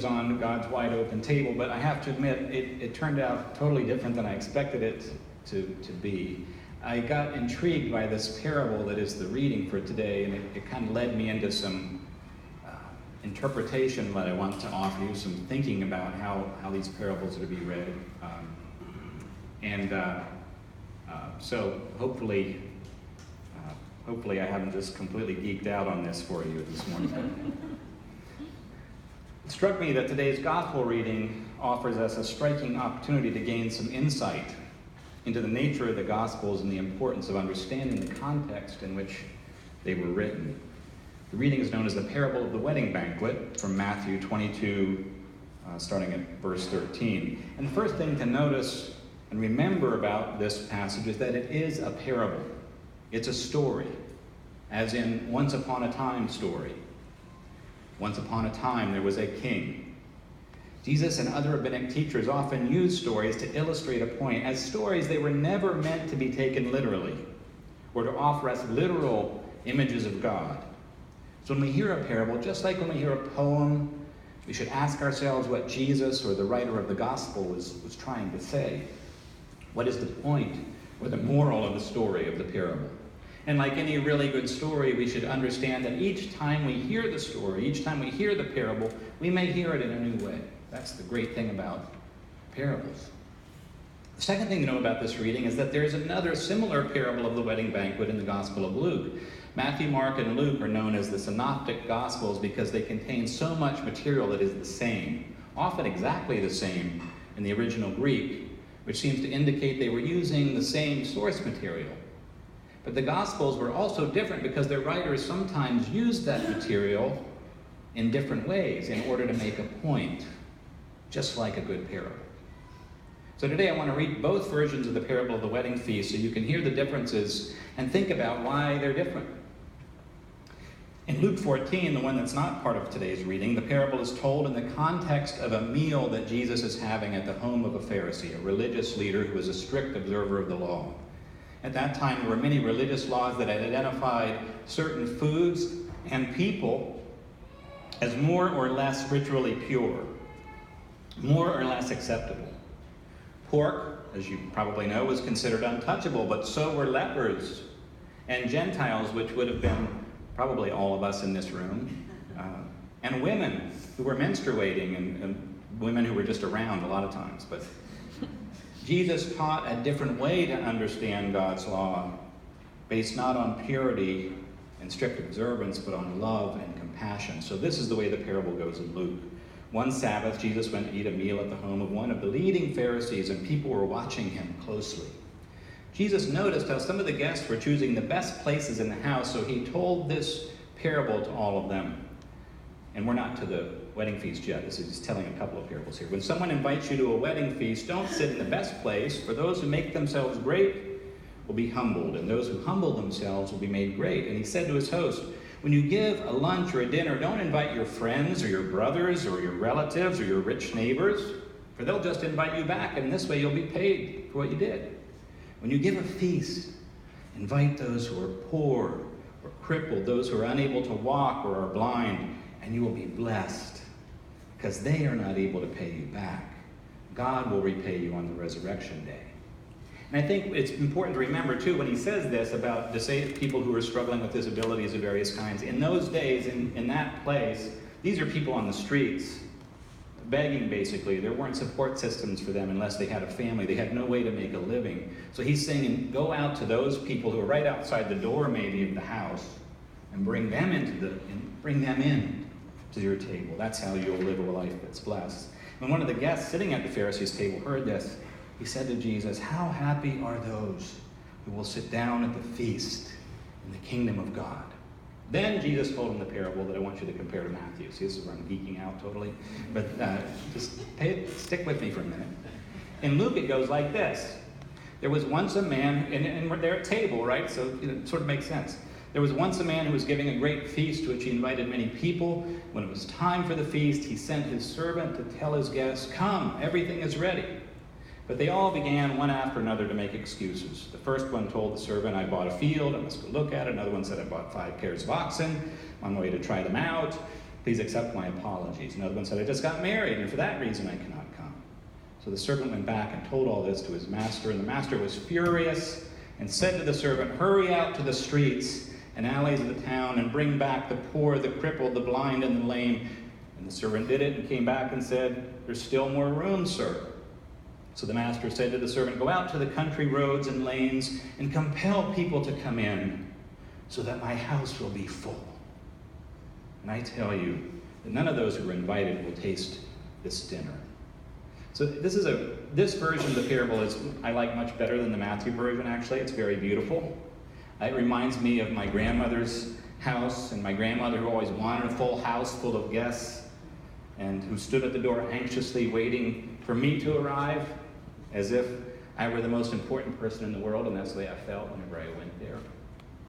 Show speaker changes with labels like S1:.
S1: was on God's wide open table, but I have to admit, it turned out totally different than I expected it to be. I got intrigued by this parable that is the reading for today, and it kind of led me into some interpretation that I want to offer you, some thinking about how these parables are to be read. So hopefully I haven't just completely geeked out on this for you this morning. It struck me that today's gospel reading offers us a striking opportunity to gain some insight into the nature of the Gospels and the importance of understanding the context in which they were written. The reading is known as the parable of the wedding banquet from Matthew 22, starting at verse 13. And the first thing to notice and remember about this passage is that it is a parable. It's a story, as in once upon a time story. Once upon a time there was a king. Jesus and other rabbinic teachers often used stories to illustrate a point. As stories, they were never meant to be taken literally or to offer us literal images of God. So when we hear a parable, just like when we hear a poem, we should ask ourselves what Jesus or the writer of the gospel was trying to say. What is the point or the moral of the story of the parable? And like any really good story, we should understand that each time we hear the story, each time we hear the parable, we may hear it in a new way. That's the great thing about parables. The second thing to know about this reading is that there's another similar parable of the wedding banquet in the Gospel of Luke. Matthew, Mark, and Luke are known as the synoptic Gospels because they contain so much material that is the same, often exactly the same in the original Greek, which seems to indicate they were using the same source material. But the Gospels were also different because their writers sometimes used that material in different ways in order to make a point, just like a good parable. So today I want to read both versions of the parable of the wedding feast so you can hear the differences and think about why they're different. In Luke 14, the one that's not part of today's reading, the parable is told in the context of a meal that Jesus is having at the home of a Pharisee, a religious leader who was a strict observer of the law. At that time, there were many religious laws that had identified certain foods and people as more or less ritually pure, more or less acceptable. Pork, as you probably know, was considered untouchable, but so were lepers and Gentiles, which would have been probably all of us in this room, and women who were menstruating and women who were just around a lot of times. But Jesus taught a different way to understand God's law, based not on purity and strict observance, but on love and compassion. So this is the way the parable goes in Luke. One Sabbath, Jesus went to eat a meal at the home of one of the leading Pharisees, and people were watching him closely. Jesus noticed how some of the guests were choosing the best places in the house, so he told this parable to all of them. And we're not to the wedding feast yet. This is just telling a couple of parables here. When someone invites you to a wedding feast, don't sit in the best place, for those who make themselves great will be humbled, and those who humble themselves will be made great. And he said to his host, when you give a lunch or a dinner, don't invite your friends or your brothers or your relatives or your rich neighbors, for they'll just invite you back, and this way you'll be paid for what you did. When you give a feast, invite those who are poor or crippled, those who are unable to walk or are blind, and you will be blessed, because they are not able to pay you back. God will repay you on the resurrection day. And I think it's important to remember, too, when he says this about disabled people who are struggling with disabilities of various kinds, in those days, in that place, these are people on the streets, begging, basically. There weren't support systems for them unless they had a family. They had no way to make a living. So he's saying, go out to those people who are right outside the door, maybe, of the house, and bring them in to your table. That's how you'll live a life that's blessed. When one of the guests sitting at the Pharisees' table heard this, he said to Jesus, how happy are those who will sit down at the feast in the kingdom of God. Then Jesus told him the parable that I want you to compare to Matthew. See, this is where I'm geeking out totally. But stick with me for a minute. In Luke, it goes like this. There was once a man, and we're there at table, right? So it sort of makes sense. There was once a man who was giving a great feast to which he invited many people. When it was time for the feast, he sent his servant to tell his guests, come, everything is ready. But they all began, one after another, to make excuses. The first one told the servant, I bought a field, I must go look at it. Another one said, I bought 5 pairs of oxen, I'm on my way to try them out. Please accept my apologies. Another one said, I just got married, and for that reason I cannot come. So the servant went back and told all this to his master, and the master was furious and said to the servant, hurry out to the streets and alleys of the town and bring back the poor, the crippled, the blind, and the lame. And the servant did it and came back and said, there's still more room, sir. So the master said to the servant, go out to the country roads and lanes and compel people to come in so that my house will be full. And I tell you that none of those who were invited will taste this dinner. So this version of the parable I like much better than the Matthew version, actually. It's very beautiful. It reminds me of my grandmother's house, and my grandmother who always wanted a full house full of guests and who stood at the door anxiously waiting for me to arrive as if I were the most important person in the world, and that's the way I felt whenever I went there.